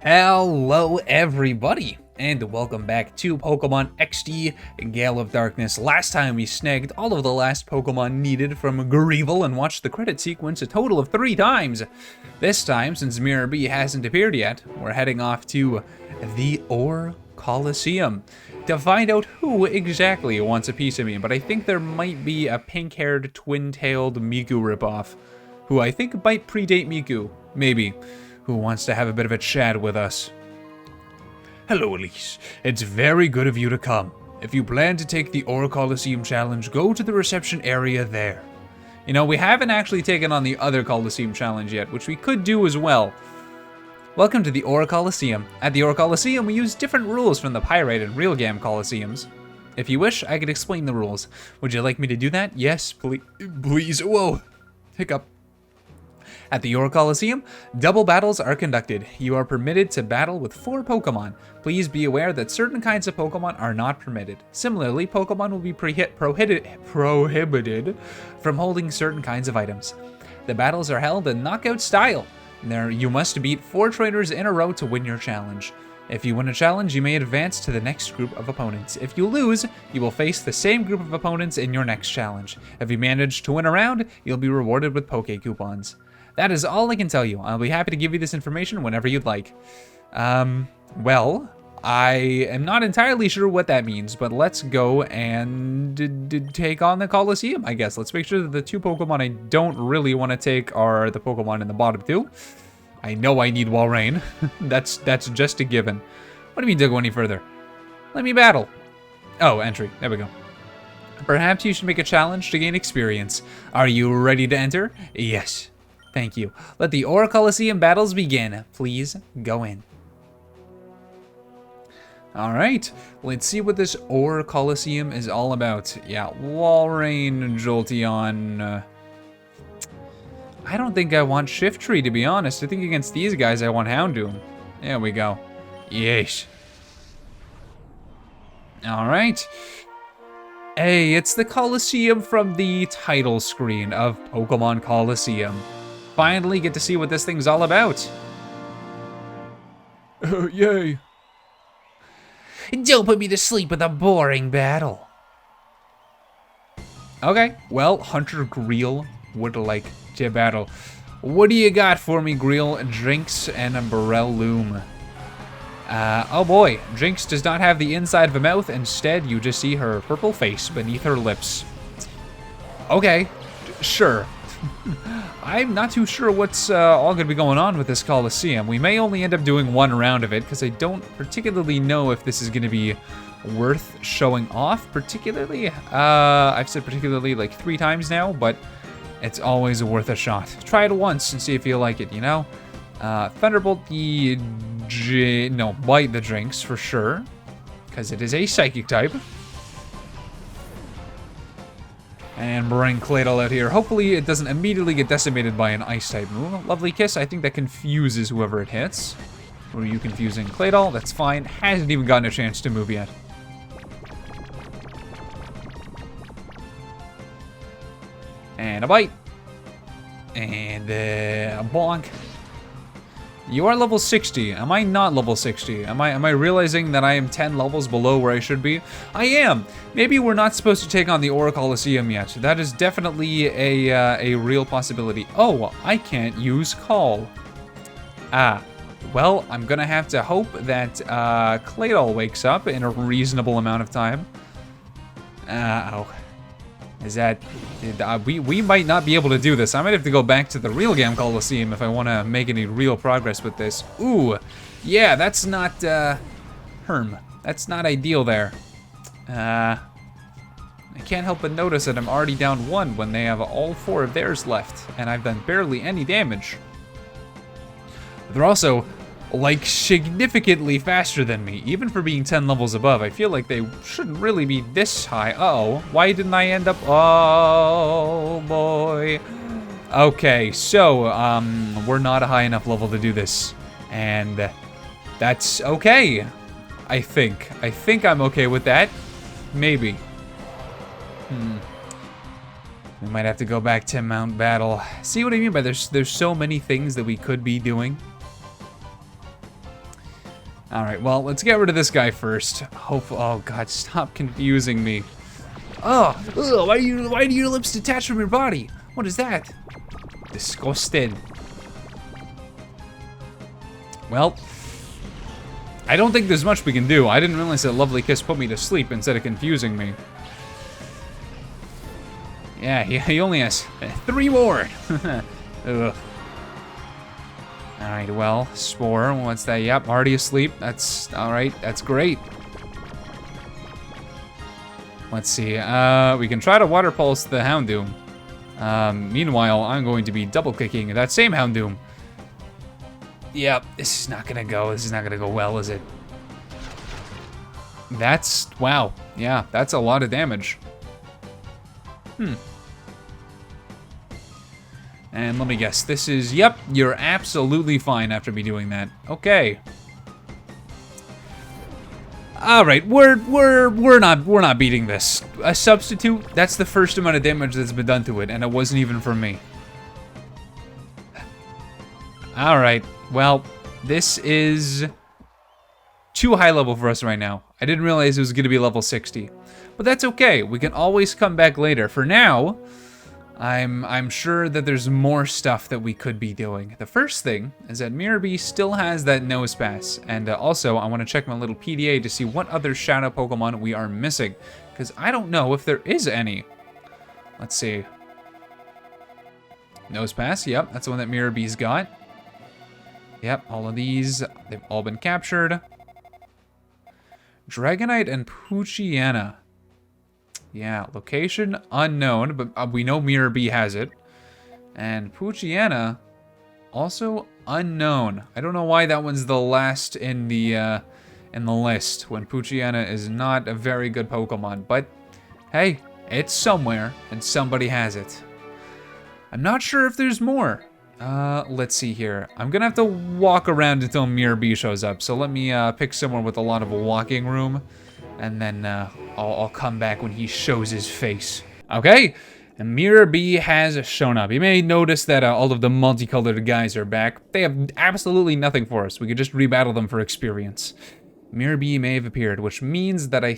Hello everybody, and welcome back to Pokemon XD Gale of Darkness. Last time we snagged all of the last Pokemon needed from Greevil and watched the credit sequence a total of 3 times. This time, since Mirror B hasn't appeared yet, we're heading off to the Orre Coliseum to find out who exactly wants a piece of me, but I think there might be a pink-haired, twin-tailed Miku ripoff, who I think might predate Miku, maybe, who wants to have a bit of a chat with us. Hello, Elise. It's very good of you to come. If you plan to take the Orre Coliseum challenge, go to the reception area there. You know, we haven't actually taken on the other Coliseum challenge yet, which we could do as well. Welcome to the Orre Coliseum. At the Orre Coliseum, we use different rules from the Pyrite and Real Gam Coliseums. If you wish, I could explain the rules. Would you like me to do that? Yes, please. Whoa. Hiccup. At the Orre Coliseum, double battles are conducted. You are permitted to battle with 4 Pokemon. Please be aware that certain kinds of Pokemon are not permitted. Similarly, Pokemon will be prohibited from holding certain kinds of items. The battles are held in knockout style. You must beat 4 trainers in a row to win your challenge. If you win a challenge, you may advance to the next group of opponents. If you lose, you will face the same group of opponents in your next challenge. If you manage to win a round, you'll be rewarded with Poke Coupons. That is all I can tell you. I'll be happy to give you this information whenever you'd like. Well, I am not entirely sure what that means, but let's go and take on the Coliseum, I guess. Let's make sure that the 2 Pokemon I don't really want to take are the Pokemon in the bottom 2. I know I need Walrein. That's just a given. What do you mean to go any further? Let me battle. Oh, entry. There we go. Perhaps you should make a challenge to gain experience. Are you ready to enter? Yes. Thank you. Let the Orre Coliseum battles begin. Please go in. Alright, let's see what this Orre Coliseum is all about. Yeah, Walrein, Jolteon. I don't think I want Shiftry, to be honest. I think against these guys I want Houndoom. There we go. Yeesh. Alright. Hey, it's the Coliseum from the title screen of Pokemon Coliseum. Finally get to see what this thing's all about. Yay. Don't put me to sleep with a boring battle. Okay, well, Hunter Greel would like to battle. What do you got for me, Greel? Jinx and Breloom. Oh boy, Jinx does not have the inside of a mouth. Instead, you just see her purple face beneath her lips. Okay, sure. I'm not too sure what's all going to be going on with this Coliseum. We may only end up doing 1 round of it, because I don't particularly know if this is going to be worth showing off, particularly. I've said particularly like 3 times now, but it's always worth a shot. Try it once and see if you like it, you know? Thunderbolt the... Bite the Jinx for sure, because it is a Psychic type. And bring Claydol out here. Hopefully it doesn't immediately get decimated by an Ice-type move. Lovely Kiss, I think that confuses whoever it hits. Were you confusing Claydol? That's fine. Hasn't even gotten a chance to move yet. And a bite. And a bonk. You are level 60. Am I not level 60? Am I realizing that I am 10 levels below where I should be? I am. Maybe we're not supposed to take on the Orre Coliseum yet. That is definitely a real possibility. Oh, I can't use Call. Well, I'm gonna have to hope that Claydol wakes up in a reasonable amount of time. Oh. Is that... we might not be able to do this. I might have to go back to the Real Gam Coliseum if I want to make any real progress with this. Ooh, yeah, that's not, that's not ideal there. I can't help but notice that I'm already down 1 when they have all 4 of theirs left, and I've done barely any damage. They're also, like, significantly faster than me, even for being 10 levels above. I feel like they shouldn't really be this high. Uh-oh, why didn't I end up? Oh boy. Okay, so we're not a high enough level to do this, and that's okay. I think I'm okay with that. Maybe. We might have to go back to Mount Battle. See what I mean by there's so many things that we could be doing. Alright, well, let's get rid of this guy first. Oh god, stop confusing me. Oh, ugh, why do your lips detach from your body? What is that? Disgusted. Well, I don't think there's much we can do. I didn't realize that Lovely Kiss put me to sleep instead of confusing me. Yeah, he only has 3 more. Ugh. Alright, well, Spore, what's that? Yep, already asleep. That's, alright, that's great. Let's see, we can try to Water Pulse the Houndoom. Meanwhile, I'm going to be double-kicking that same Houndoom. Yep, this is not gonna go well, is it? That's, wow, yeah, that's a lot of damage. And let me guess, this is, yep, you're absolutely fine after me doing that. Okay. All right, we're not beating this. A substitute, that's the first amount of damage that's been done to it, and it wasn't even from me. All right, well, this is too high level for us right now. I didn't realize it was gonna be level 60, but that's okay. We can always come back later. For now, I'm sure that there's more stuff that we could be doing. The first thing is that Mirabee still has that nose pass, and also I want to check my little PDA to see what other shadow Pokemon we are missing, because I don't know if there is any. Let's see. Nose pass, yep, that's the one that Mirabee's got. Yep, all of these, they've all been captured. Dragonite and Poochyena. Yeah, location unknown, but we know Mirabee has it. And Poochyena, also unknown. I don't know why that one's the last in the list, when Poochyena is not a very good Pokemon. But hey, it's somewhere, and somebody has it. I'm not sure if there's more. Let's see here. I'm gonna have to walk around until Mirabee shows up. So let me pick somewhere with a lot of walking room. And then I'll come back when he shows his face. Okay, and Mirabee has shown up. You may notice that all of the multicolored guys are back. They have absolutely nothing for us. We could just rebattle them for experience. Mirabee may have appeared, which means that I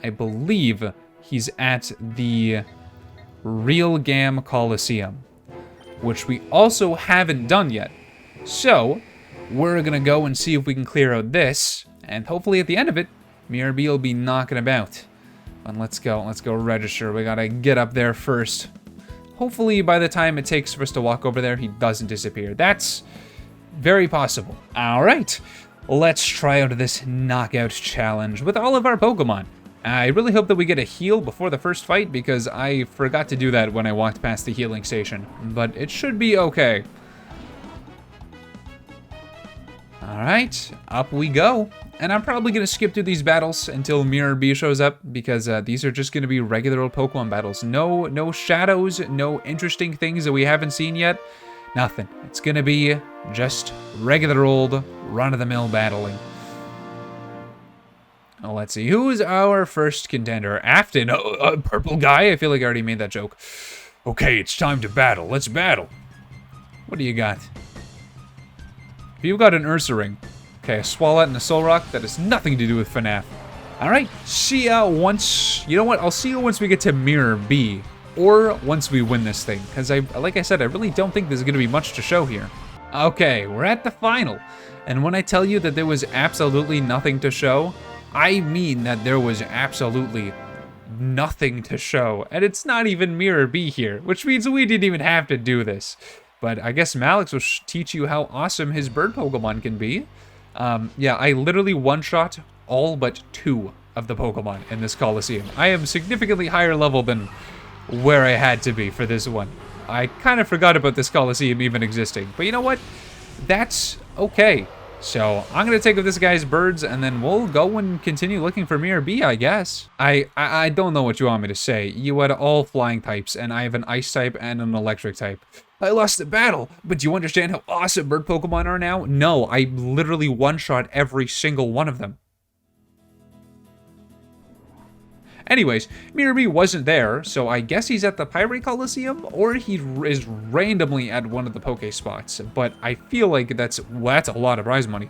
believe he's at the Real Gam Coliseum, which we also haven't done yet. So we're gonna go and see if we can clear out this, and hopefully at the end of it, Mirabee will be knocking about. And let's go register. We gotta get up there first. Hopefully by the time it takes for us to walk over there, he doesn't disappear. That's very possible. All right, let's try out this knockout challenge with all of our Pokemon. I really hope that we get a heal before the first fight, because I forgot to do that when I walked past the healing station. But it should be okay. All right, up we go. And I'm probably going to skip through these battles until Mirabee shows up, because these are just going to be regular old Pokemon battles. No shadows, no interesting things that we haven't seen yet. Nothing. It's going to be just regular old run-of-the-mill battling. Oh, let's see. Who is our first contender? Afton. Oh, purple guy? I feel like I already made that joke. Okay, it's time to battle. Let's battle. What do you got? You've got an Ursaring. Okay, a Swalot and a Solrock. That has nothing to do with FNAF. Alright, see ya once... You know what? I'll see you once we get to Mirabee. Or once we win this thing. Because, like I said, I really don't think there's going to be much to show here. Okay, we're at the final. And when I tell you that there was absolutely nothing to show, I mean that there was absolutely nothing to show. And it's not even Mirabee here, which means we didn't even have to do this. But I guess Malix will teach you how awesome his bird Pokemon can be. Yeah, I literally one-shot all but 2 of the Pokemon in this Coliseum. I am significantly higher level than where I had to be for this one. I kind of forgot about this Coliseum even existing. But you know what? That's okay. So I'm going to take up this guy's birds, and then we'll go and continue looking for Mirabee, I guess. I don't know what you want me to say. You had all flying types, and I have an ice type and an electric type. I lost the battle, but do you understand how awesome bird Pokemon are now? No, I literally one-shot every single one of them. Anyways, Mirabee wasn't there, so I guess he's at the Pirate Coliseum, or he is randomly at one of the Poké spots. But I feel like that's a lot of prize money.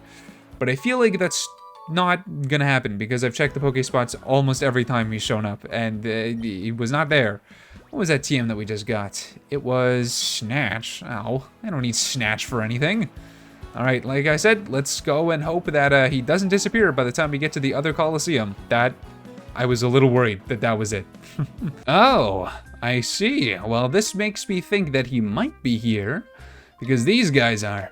But I feel like that's not gonna happen because I've checked the Pokespots almost every time he's shown up, and he was not there. What was that TM that we just got? It was Snatch. Ow, I don't need Snatch for anything. Alright, like I said, let's go and hope that he doesn't disappear by the time we get to the other Coliseum. I was a little worried that that was it. Oh, I see. Well, this makes me think that he might be here, because these guys are.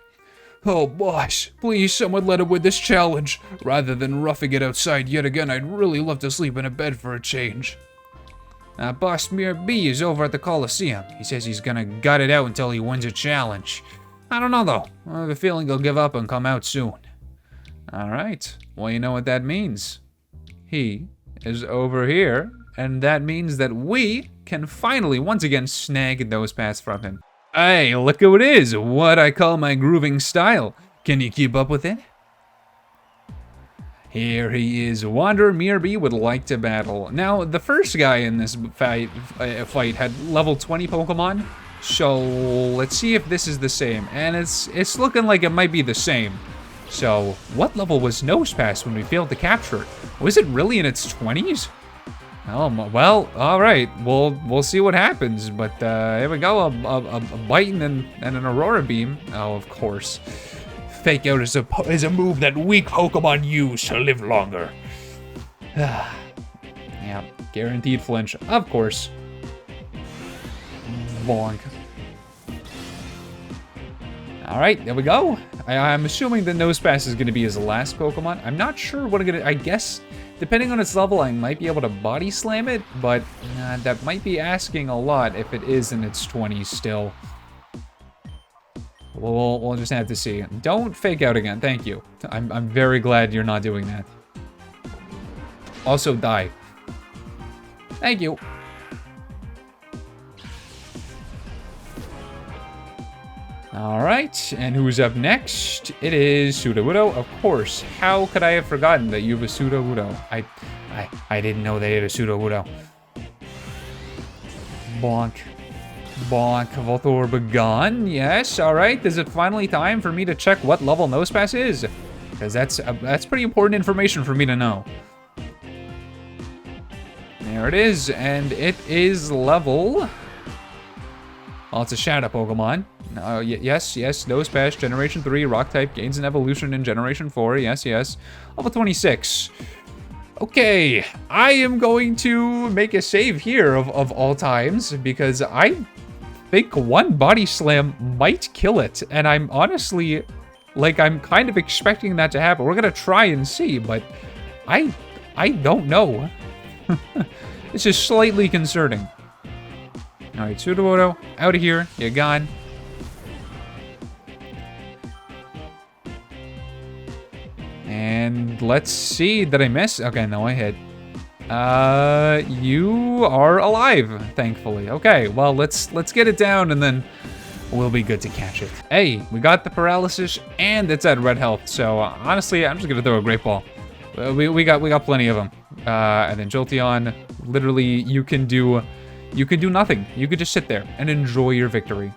Oh, boss, please someone let him win this challenge. Rather than roughing it outside yet again, I'd really love to sleep in a bed for a change. Boss Mir B is over at the Coliseum. He says he's gonna gut it out until he wins a challenge. I don't know, though. I have a feeling he'll give up and come out soon. Alright, well, you know what that means. He is over here, and that means that we can finally once again snag those paths from him. Hey, look who it is, what I call my grooving style. Can you keep up with it? Here he is, Wanderer Mirby would like to battle. Now, the first guy in this fight had level 20 Pokemon, so let's see if this is the same. And it's looking like it might be the same. So, what level was Nosepass when we failed to capture it? Was it really in its 20s? Oh, well, alright, we'll see what happens, but here we go, a Biting and an Aurora Beam. Oh, of course. Fake Out is a move that weak Pokemon use to live longer. Yeah, guaranteed flinch, of course. Bonk. Alright, there we go. I'm assuming that Nosepass is going to be his last Pokemon. I'm not sure what I'm going to... I guess, depending on its level, I might be able to Body Slam it, but that might be asking a lot if it is in its 20s still. We'll just have to see. Don't Fake Out again, thank you. I'm very glad you're not doing that. Also, die. Thank you. Alright, and who's up next? It is Sudowoodo, of course. How could I have forgotten that you have a Sudowoodo? I didn't know they had a Sudowoodo. Bonk. Bonk. Voltorb gone. Yes, alright. Is it finally time for me to check what level Nosepass is? Because that's pretty important information for me to know. There it is, and it is level... Well, it's a Shadow Pokemon. Yes, Nosepass, Generation 3, Rock type, gains an evolution in Generation 4, yes. Level 26. Okay, I am going to make a save here of all times, because I think one Body Slam might kill it, and I'm honestly, like, I'm kind of expecting that to happen. We're gonna try and see, but I don't know. It's just slightly concerning. Alright, Sudowoodo, out of here. You're gone. And let's see. Did I miss? Okay, no, I hit. You are alive, thankfully. Okay, well, let's get it down, and then we'll be good to catch it. Hey, we got the paralysis, and it's at red health. So honestly, I'm just gonna throw a Great Ball. We got plenty of them. And then Jolteon, literally, you can do nothing. You could just sit there and enjoy your victory.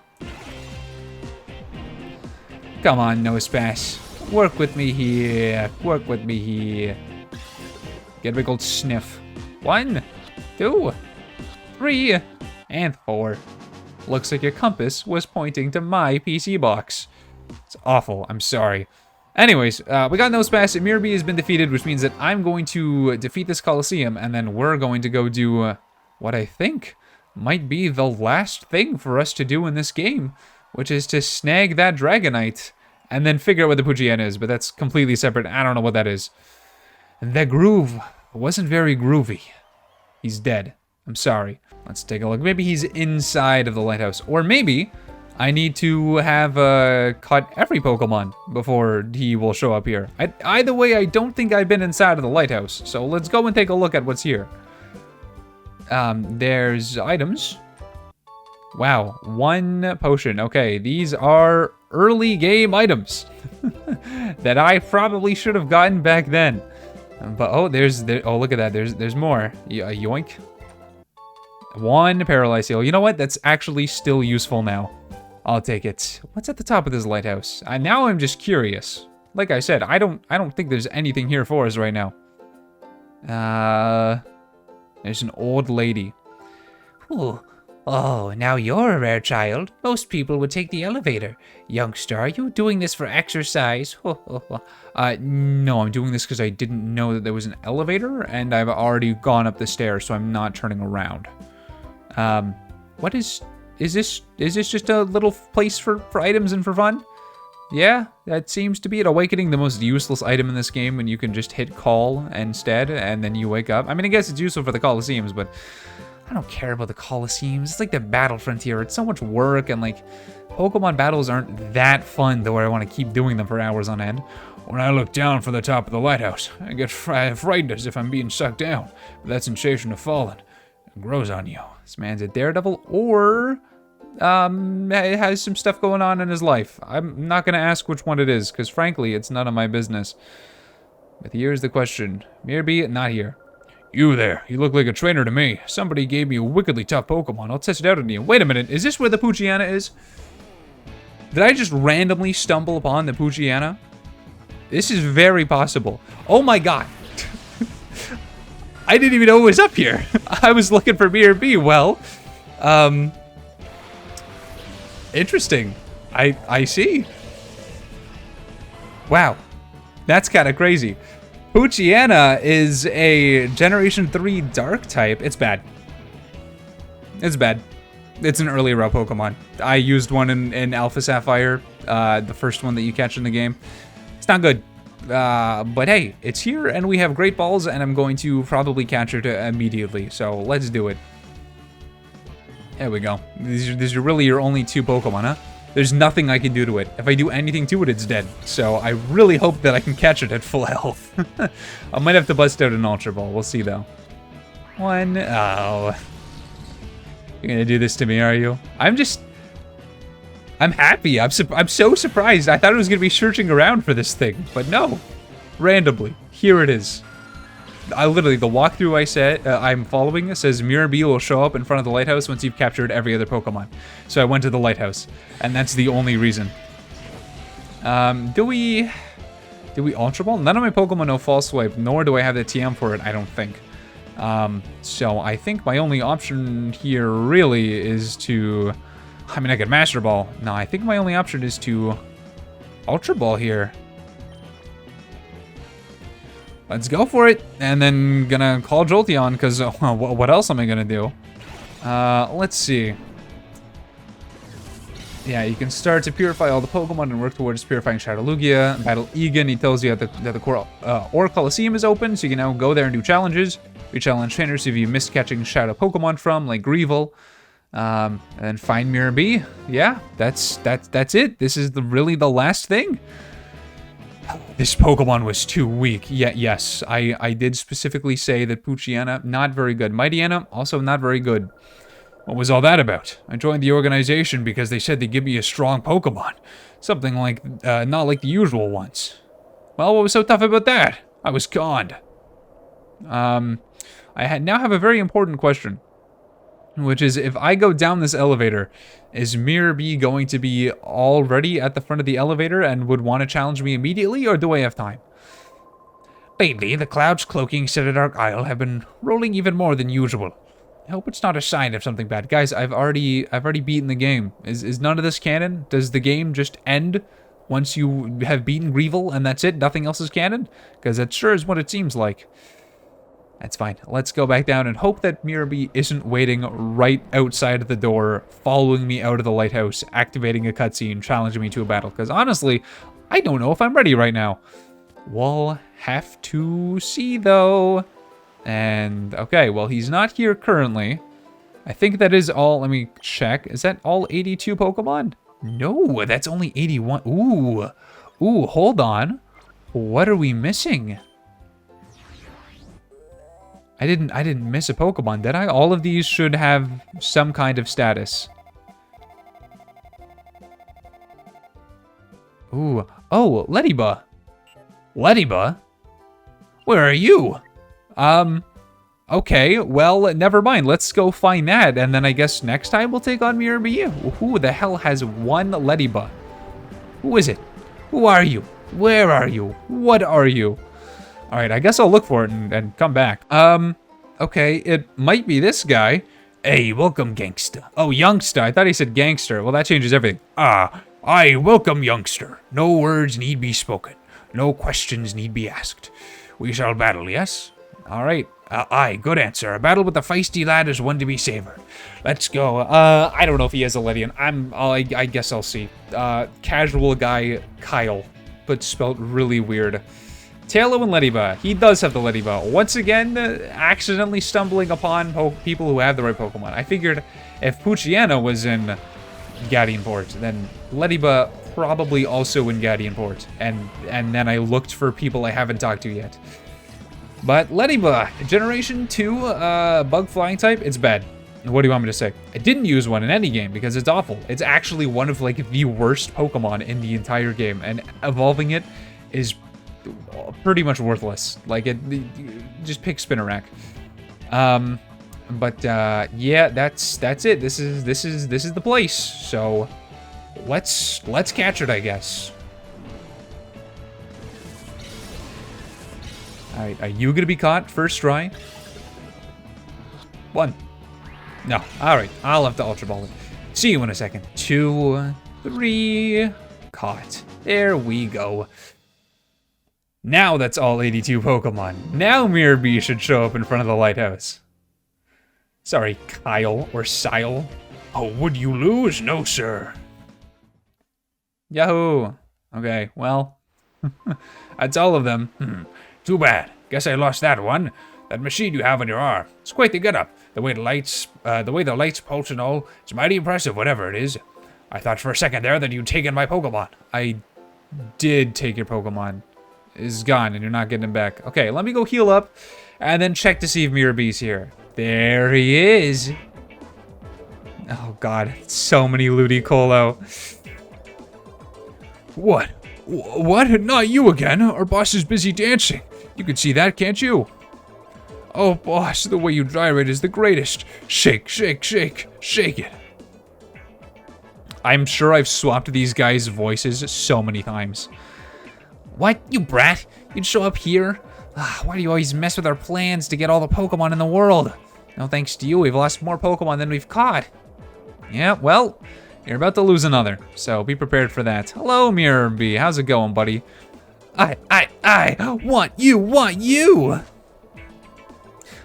Come on, Nosepass. Work with me here. Work with me here. Get a big old sniff. 1, 2, 3, and 4. Looks like your compass was pointing to my PC box. It's awful. I'm sorry. Anyways, we got Nosepass. Mirby has been defeated, which means that I'm going to defeat this Coliseum, and then we're going to go do what I think might be the last thing for us to do in this game, which is to snag that Dragonite and then figure out what the Poochyena is, but that's completely separate. I don't know what that is. The groove wasn't very groovy. He's dead. I'm sorry. Let's take a look. Maybe he's inside of the lighthouse, or maybe I need to have caught every Pokemon before he will show up here. Either way, I don't think I've been inside of the lighthouse, so let's go and take a look at what's here. There's items. Wow, 1 potion. Okay, these are early game items that I probably should have gotten back then. But oh, oh, look at that. There's more. Yoink. 1 Paralyze Heal. You know what? That's actually still useful now. I'll take it. What's at the top of this lighthouse? Now I'm just curious. like I said, I don't think there's anything here for us right now. There's an old lady. Ooh. Oh, now you're a rare child. Most people would take the elevator. Youngster, are you doing this for exercise? No, I'm doing this because I didn't know that there was an elevator, and I've already gone up the stairs, so I'm not turning around. What is this just a little place for items and for fun? Yeah, that seems to be it. Awakening, the most useless item in this game, when you can just hit call instead, and then you wake up. I mean, I guess it's useful for the Colosseums, but I don't care about the Colosseums. It's like the Battle Frontier. It's so much work, and like, Pokemon battles aren't that fun, though I want to keep doing them for hours on end. When I look down from the top of the lighthouse, I get frightened as if I'm being sucked down. But that sensation of falling, it grows on you. This man's a daredevil, or has some stuff going on in his life. I'm not going to ask which one it is, because frankly, it's none of my business. But here's the question. Mirby, not here. You there, you look like a trainer to me. Somebody gave me a wickedly tough Pokemon. I'll test it out on you. Wait a minute, is this where the Poochyena is? Did I just randomly stumble upon the Poochyena? This is very possible. Oh my god. I didn't even know it was up here. I was looking for Mirby. Well, interesting. I see. Wow. That's kind of crazy. Poochyena is a Generation 3 Dark type. It's bad. It's bad. It's an early raw Pokemon. I used one in Alpha Sapphire, the first one that you catch in the game. It's not good. But hey, it's here, and we have Great Balls, and I'm going to probably catch it immediately. So let's do it. There we go. These are really your only two Pokemon, huh? There's nothing I can do to it. If I do anything to it, it's dead. So I really hope that I can catch it at full health. I might have to bust out an Ultra Ball. We'll see, though. One. Oh. You're gonna do this to me, are you? I'm happy. I'm so surprised. I thought I was gonna be searching around for this thing, but no. Randomly. Here it is. Literally, the walkthrough I'm following says Mirby will show up in front of the lighthouse once you've captured every other Pokemon. So I went to the lighthouse, and that's the only reason. Do we Ultra Ball? None of my Pokemon know False Swipe, nor do I have the TM for it, I don't think. So I think my only option here really is to... I mean, I could Master Ball. No, I think my only option is to Ultra Ball here. Let's go for it, and then gonna call Jolteon, because what else am I gonna do? Let's see. Yeah, you can start to purify all the Pokemon and work towards purifying Shadow Lugia. Battle Egan, he tells you that the Orre Coliseum is open, so you can now go there and do challenges. You challenge trainers if you missed catching Shadow Pokemon from, like Greevil. And then find Mirby. Yeah, that's it. This is really the last thing. This Pokemon was too weak. Yeah, yes, I did specifically say that Poochyena, not very good. Mightyena, also not very good. What was all that about? I joined the organization because they said they'd give me a strong Pokemon. Something like, not like the usual ones. Well, what was so tough about that? I was conned. I now have a very important question. Which is, if I go down this elevator, is Mirby going to be already at the front of the elevator and would want to challenge me immediately, or do I have time? Lately, the clouds cloaking Cetadark Isle have been rolling even more than usual. I hope it's not a sign of something bad. Guys, I've already beaten the game. Is none of this canon? Does the game just end once you have beaten Greevil and that's it? Nothing else is canon? Because that sure is what it seems like. That's fine. Let's go back down and hope that Mirby isn't waiting right outside of the door, following me out of the lighthouse, activating a cutscene, challenging me to a battle. Because honestly, I don't know if I'm ready right now. We'll have to see, though. And, okay, well, he's not here currently. I think that is all. Let me check. Is that all 82 Pokemon? No, that's only 81. Ooh, hold on. What are we missing? I didn't miss a Pokemon, did I? All of these should have some kind of status. Ooh. Oh, Ledyba. Ledyba? Where are you? Okay, well, never mind. Let's go find that, and then I guess next time we'll take on Mirby. Who the hell has one Ledyba? Who is it? Who are you? Where are you? What are you? All right, I guess I'll look for it and come back. Okay, it might be this guy. Hey, welcome, gangster. Oh, youngster. I thought he said gangster. Well, that changes everything. I welcome, youngster. No words need be spoken. No questions need be asked. We shall battle, yes? All right. Aye, good answer. A battle with the feisty lad is one to be savored. Let's go. I don't know if he has a Lydian. I guess I'll see. Casual guy, Kyle, but spelt really weird. Tailo and Lediba. He does have the Lediba. Once again, accidentally stumbling upon people who have the right Pokemon. I figured if Poochyena was in Guardianport, then Lediba probably also in Guardianport. And then I looked for people I haven't talked to yet. But Lediba, Generation 2, bug flying type, it's bad. What do you want me to say? I didn't use one in any game because it's awful. It's actually one of like the worst Pokemon in the entire game, and evolving it is pretty much worthless. Like just pick Spinarak. Yeah, that's it. This is the place. So let's catch it, I guess. All right, are you gonna be caught first try? 1. No. All right, I'll have to Ultra Ball it. See you in a second. 2, 3, caught. There we go. Now that's all 82 Pokemon. Now Mirror B should show up in front of the lighthouse. Sorry, Kyle or Sile. Oh, would you lose? No, sir. Yahoo! Okay, well, that's all of them. Too bad. Guess I lost that one. That machine you have on your arm. It's quite the get-up. The way the lights pulse and all. It's mighty impressive, whatever it is. I thought for a second there that you'd taken my Pokemon. I did take your Pokemon. It's gone, and you're not getting him back. Okay, let me go heal up, and then check to see if Mirror B's here. There he is. Oh god, so many Ludicolo. What? What? Not you again. Our boss is busy dancing. You can see that, can't you? Oh, boss, the way you gyrate is the greatest. Shake, shake, shake, shake it. I'm sure I've swapped these guys' voices so many times. What, you brat? You'd show up here? Why do you always mess with our plans to get all the Pokemon in the world? No thanks to you, we've lost more Pokemon than we've caught. Yeah, well, you're about to lose another, so be prepared for that. Hello, Mirror B. How's it going, buddy? I want you!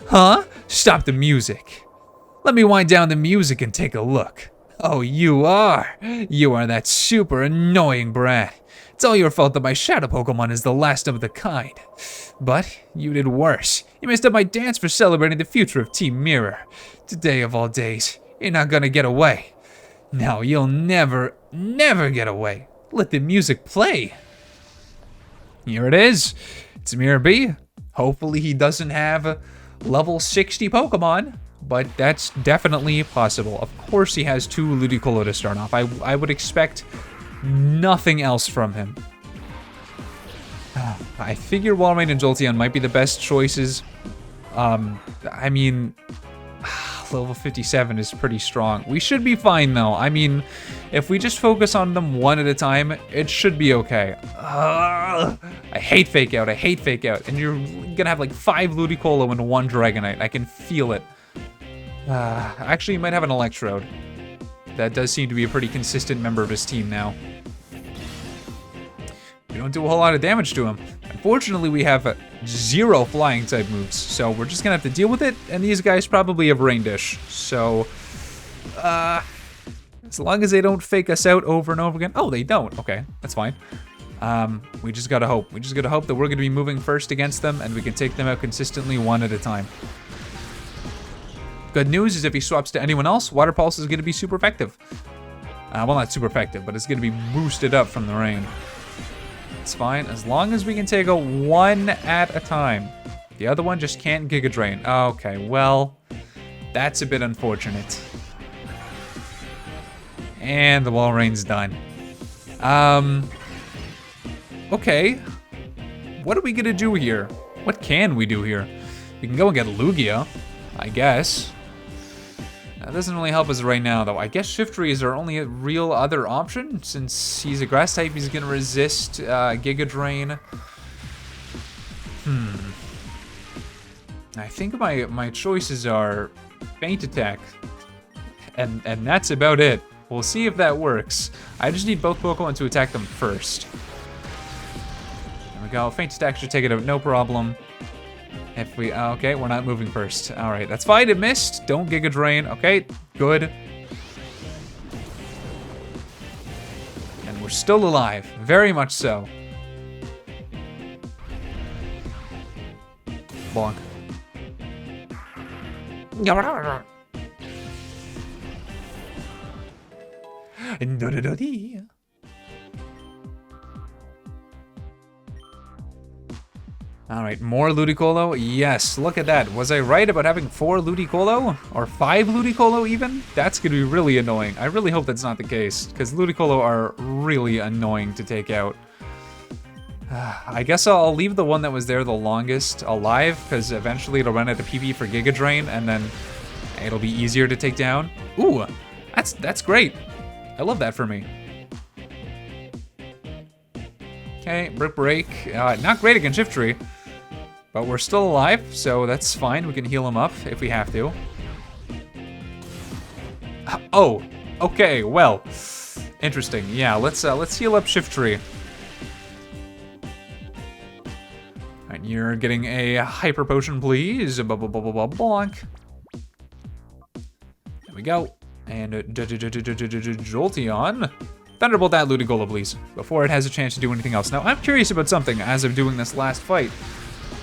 Huh? Stop the music. Let me wind down the music and take a look. Oh, you are that super annoying brat. It's all your fault that my shadow Pokemon is the last of the kind. But you did worse. You messed up my dance for celebrating the future of Team Mirror. Today of all days, you're not gonna get away. No, you'll never get away. Let the music play. Here it is. It's Mirror B. Hopefully he doesn't have level 60 Pokemon, but that's definitely possible. Of course he has 2 Ludicolo to start off. I would expect nothing else from him. I figure Walrein and Jolteon might be the best choices. I mean, level 57 is pretty strong. We should be fine though. I mean, if we just focus on them one at a time, it should be okay. I hate Fake Out, I hate Fake Out. And you're gonna have like 5 Ludicolo and 1 Dragonite. I can feel it. Actually, he might have an Electrode. That does seem to be a pretty consistent member of his team now. We don't do a whole lot of damage to him. Unfortunately, we have 0 flying type moves, so we're just gonna have to deal with it, and these guys probably have Rain Dish. So, as long as they don't fake us out over and over again. Oh, they don't. Okay, that's fine. We just gotta hope. We just gotta hope that we're gonna be moving first against them, and we can take them out consistently one at a time. Good news is if he swaps to anyone else, Water Pulse is gonna be super effective. Well, not super effective, but it's gonna be boosted up from the rain. It's fine, as long as we can take a 1 at a time. The other one just can't Giga Drain. Okay, well, that's a bit unfortunate. And the Walrein's done. Okay. What are we gonna do here? What can we do here? We can go and get Lugia, I guess. That doesn't really help us right now, though. I guess Shiftry is our only real other option. Since he's a grass type, he's gonna resist Giga Drain. I think my choices are Feint Attack, and that's about it. We'll see if that works. I just need both Pokemon to attack them first. There we go. Feint Attack should take it out, no problem. If we, okay, we're not moving first. All right, that's fine, it missed. Don't Giga Drain, okay, good. And we're still alive, very much so. Bonk. Alright, more Ludicolo? Yes, look at that. Was I right about having 4 Ludicolo? Or 5 Ludicolo even? That's gonna be really annoying. I really hope that's not the case, because Ludicolo are really annoying to take out. I guess I'll leave the one that was there the longest alive, because eventually it'll run out of PP for Giga Drain, and then it'll be easier to take down. Ooh, that's great. I love that for me. Okay, Brick Break. Not great against Shiftry, but we're still alive, so that's fine. We can heal him up if we have to. Oh, okay, well, interesting. Yeah, let's heal up Shiftry. All right, you're getting a Hyper Potion, please. Bonk. There we go. And Jolteon. Thunderbolt that Ludicolo, please, before it has a chance to do anything else. Now, I'm curious about something as of doing this last fight.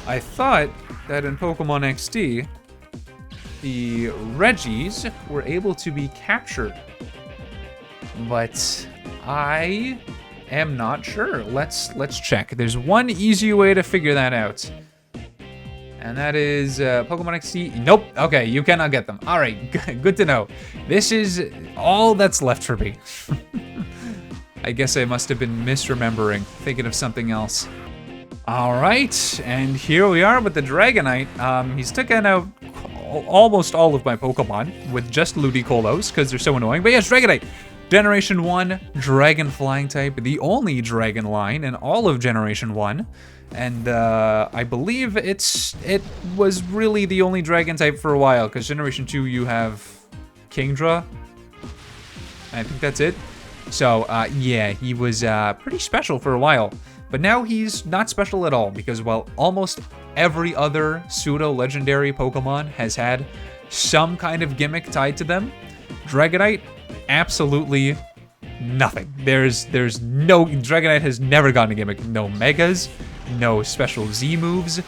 I thought that in Pokemon XD, the Regis were able to be captured, but I am not sure. Let's check. There's one easy way to figure that out, and that is Pokemon XD. Nope. Okay, you cannot get them. All right, good to know. This is all that's left for me. I guess I must have been misremembering, thinking of something else. All right, and here we are with the Dragonite. He's taken out almost all of my Pokemon with just Ludicolos, because they're so annoying. But yes, Dragonite. Generation 1, Dragon Flying type, the only Dragon line in all of Generation 1. And I believe it was really the only Dragon type for a while, because Generation 2 you have Kingdra. I think that's it. So, yeah, he was pretty special for a while. But now he's not special at all, because, well, almost every other pseudo-legendary Pokemon has had some kind of gimmick tied to them. Dragonite, absolutely nothing. There's no... Dragonite has never gotten a gimmick. No Megas, no special Z moves,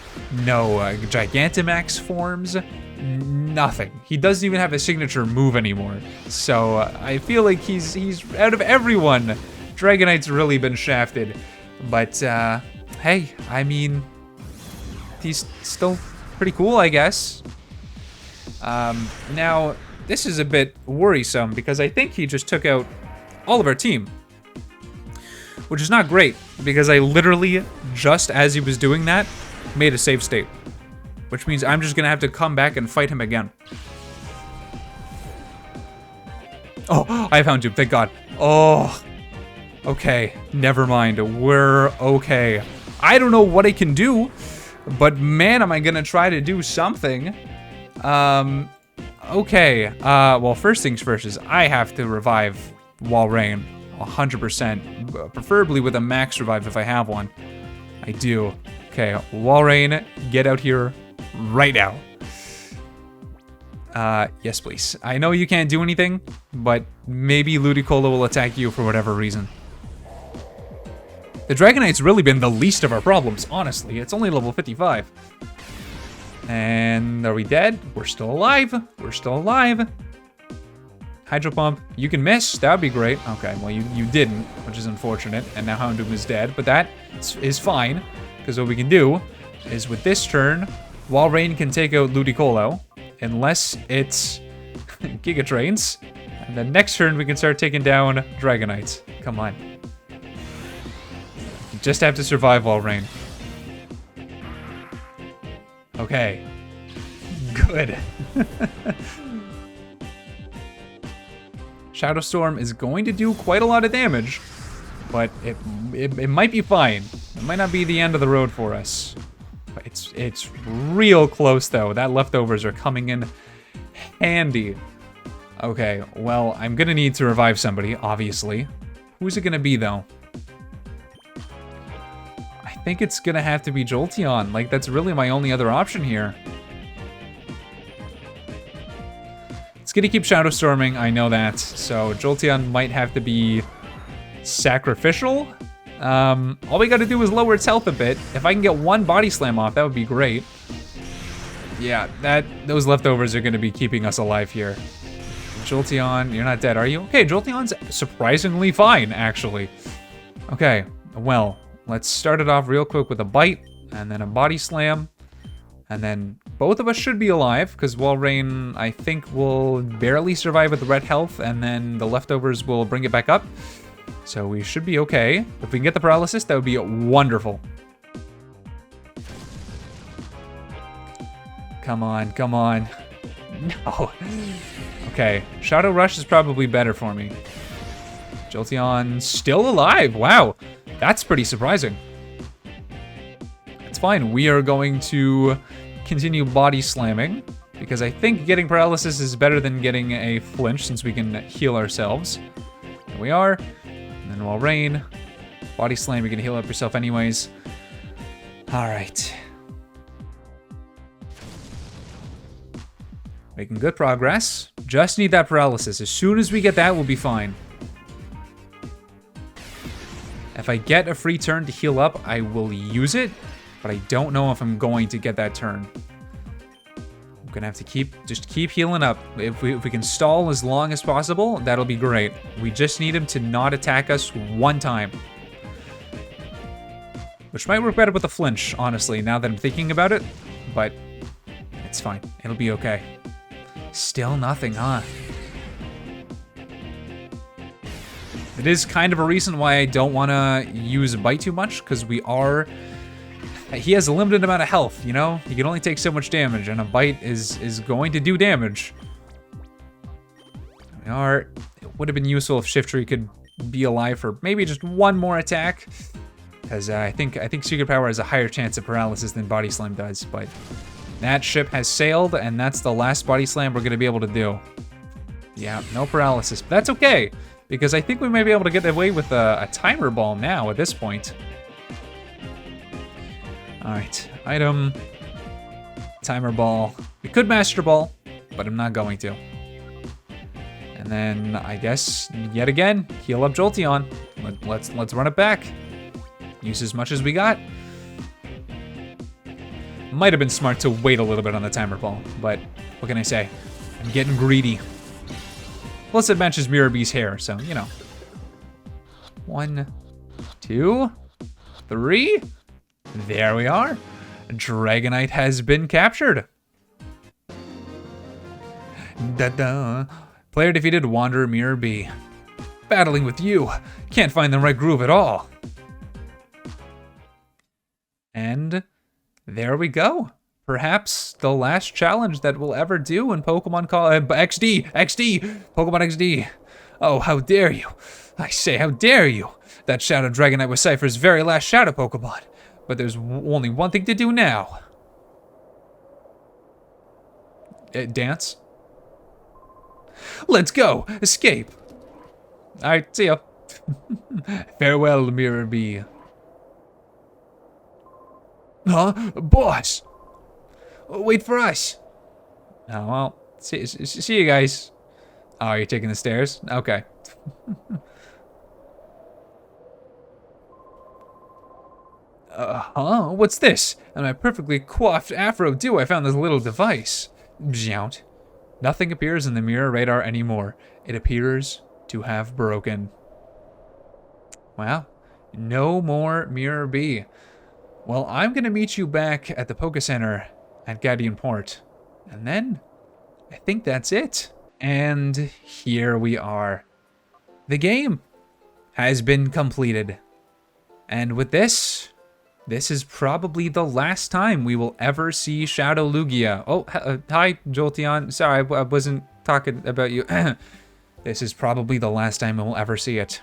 no Gigantamax forms, nothing. He doesn't even have a signature move anymore. So I feel like he's out of everyone, Dragonite's really been shafted. But hey, I mean, he's still pretty cool, I guess. Now, this is a bit worrisome because I think he just took out all of our team, which is not great because I literally, just as he was doing that, made a save state, which means I'm just gonna have to come back and fight him again. Oh, I found you, thank God. Oh, okay, never mind, we're okay. I don't know what I can do, but man, am I gonna try to do something. Okay, well, first things first is I have to revive Walrein 100%, preferably with a max revive if I have one. I do. Okay, Walrein, get out here right now. Yes, please. I know you can't do anything, but maybe Ludicolo will attack you for whatever reason. The Dragonite's really been the least of our problems, honestly. It's only level 55. And are we dead? We're still alive. We're still alive. Hydro Pump, you can miss. That would be great. Okay, well, you didn't, which is unfortunate. And now Houndoom is dead, but that is fine. Because what we can do is with this turn, Walrein can take out Ludicolo, unless it's Giga Trains. And then next turn, we can start taking down Dragonites. Come on. You just have to survive Walrein. Okay. Good. Shadow Storm is going to do quite a lot of damage, but it might be fine. It might not be the end of the road for us. But it's real close, though. That leftovers are coming in handy. Okay, well, I'm gonna need to revive somebody, obviously. Who's it gonna be, though? I think it's gonna have to be Jolteon. Like, that's really my only other option here. It's gonna keep Shadow Storming, I know that. So Jolteon might have to be sacrificial. All we gotta do is lower its health a bit. If I can get one body slam off, that would be great. Yeah, those leftovers are gonna be keeping us alive here. Jolteon, you're not dead, are you? Okay, Jolteon's surprisingly fine, actually. Okay, well, let's start it off real quick with a bite, and then a body slam. And then both of us should be alive, because Walrein, I think, will barely survive with the red health, and then the leftovers will bring it back up. So we should be okay. If we can get the paralysis, that would be wonderful. Come on, come on. No. Okay, Shadow Rush is probably better for me. Jolteon still alive. Wow, that's pretty surprising. It's fine. We are going to continue body slamming because I think getting paralysis is better than getting a flinch since we can heal ourselves. There we are. And then Walrein. Body slam, you can heal up yourself anyways. All right. Making good progress. Just need that paralysis. As soon as we get that, we'll be fine. If I get a free turn to heal up, I will use it, but I don't know if I'm going to get that turn. I'm gonna have to just keep healing up. If we can stall as long as possible, that'll be great. We just need him to not attack us one time. Which might work better with a flinch, honestly, now that I'm thinking about it, but it's fine. It'll be okay. Still nothing, huh? It is kind of a reason why I don't want to use Bite too much, because he has a limited amount of health, you know? He can only take so much damage, and a Bite is going to do damage. It would have been useful if Shiftry could be alive for maybe just one more attack, because I think Secret Power has a higher chance of paralysis than Body Slam does, but that ship has sailed, and that's the last Body Slam we're going to be able to do. Yeah, no paralysis, but that's okay, because I think we may be able to get away with a Timer Ball now at this point. Alright, item, Timer Ball. We could Master Ball, but I'm not going to. And then, I guess, yet again, heal up Jolteon. Let's run it back. Use as much as we got. Might have been smart to wait a little bit on the Timer Ball, but what can I say? I'm getting greedy. Plus it matches Mirror B's hair, so, you know. 1, 2, 3. There we are. Dragonite has been captured. Da-da. Player defeated Wanderer Mirror B. Battling with you. Can't find the right groove at all. And there we go. Perhaps the last challenge that we'll ever do in Pokemon XD! Pokemon XD! Oh, how dare you! I say, how dare you! That Shadow Dragonite was Cypher's very last Shadow Pokemon. But there's only one thing to do now. Dance? Let's go! Escape! Alright, see ya. Farewell, Mirror B. Huh? Boss! Wait for us! Oh, well, see you guys. Oh, you're taking the stairs? Okay. Huh? What's this? On my perfectly coiffed afro do I found this little device. Bzount. Nothing appears in the mirror radar anymore. It appears to have broken. Wow. No more Mirror B. Well, I'm gonna meet you back at the Poké Center at Guardian Port. And then, I think that's it. And here we are. The game has been completed. And with this is probably the last time we will ever see Shadow Lugia. Oh, hi, Jolteon. Sorry, I wasn't talking about you. this is probably the last time we'll ever see it.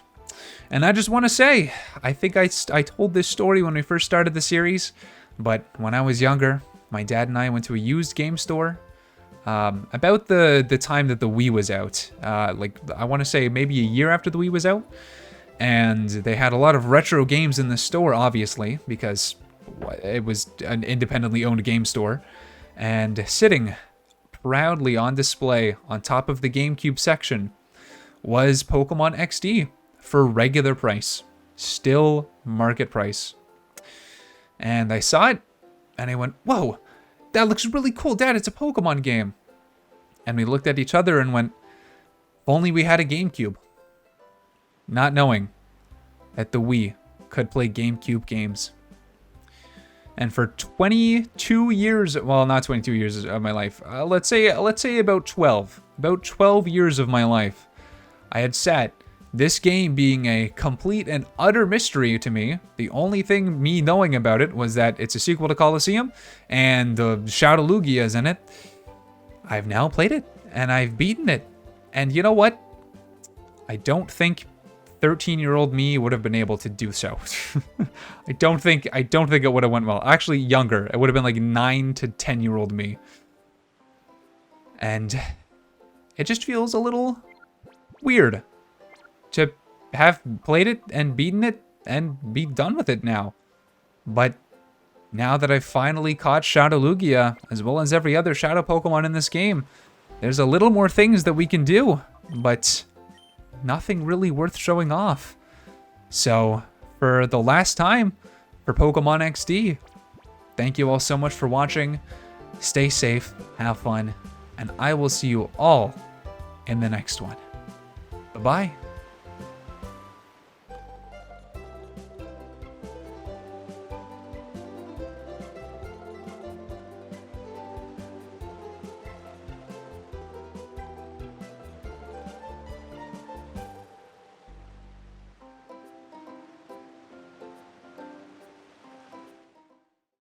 And I just want to say, I think I told this story when we first started the series, but when I was younger, my dad and I went to a used game store about the time that the Wii was out. Like, I want to say maybe a year after the Wii was out. And they had a lot of retro games in the store, obviously, because it was an independently owned game store. And sitting proudly on display on top of the GameCube section was Pokemon XD for regular price. Still market price. And I saw it, and I went, whoa, that looks really cool, Dad, it's a Pokemon game. And we looked at each other and went, if only we had a GameCube. Not knowing that the Wii could play GameCube games. And for 22 years, well, not 22 years of my life, let's say about 12 years of my life, I had sat, this game being a complete and utter mystery to me. The only thing me knowing about it was that it's a sequel to Ylissium and the Shadow Lugia is in it. I've now played it and I've beaten it. And you know what? I don't think 13-year-old me would have been able to do so. I don't think it would have went well. Actually, younger. It would have been like 9 to 10-year-old me. And it just feels a little weird to have played it and beaten it and be done with it now. But now that I've finally caught Shadow Lugia, as well as every other Shadow Pokemon in this game, there's a little more things that we can do, but nothing really worth showing off. So, for the last time, for Pokemon XD, thank you all so much for watching. Stay safe, have fun, and I will see you all in the next one. Bye-bye.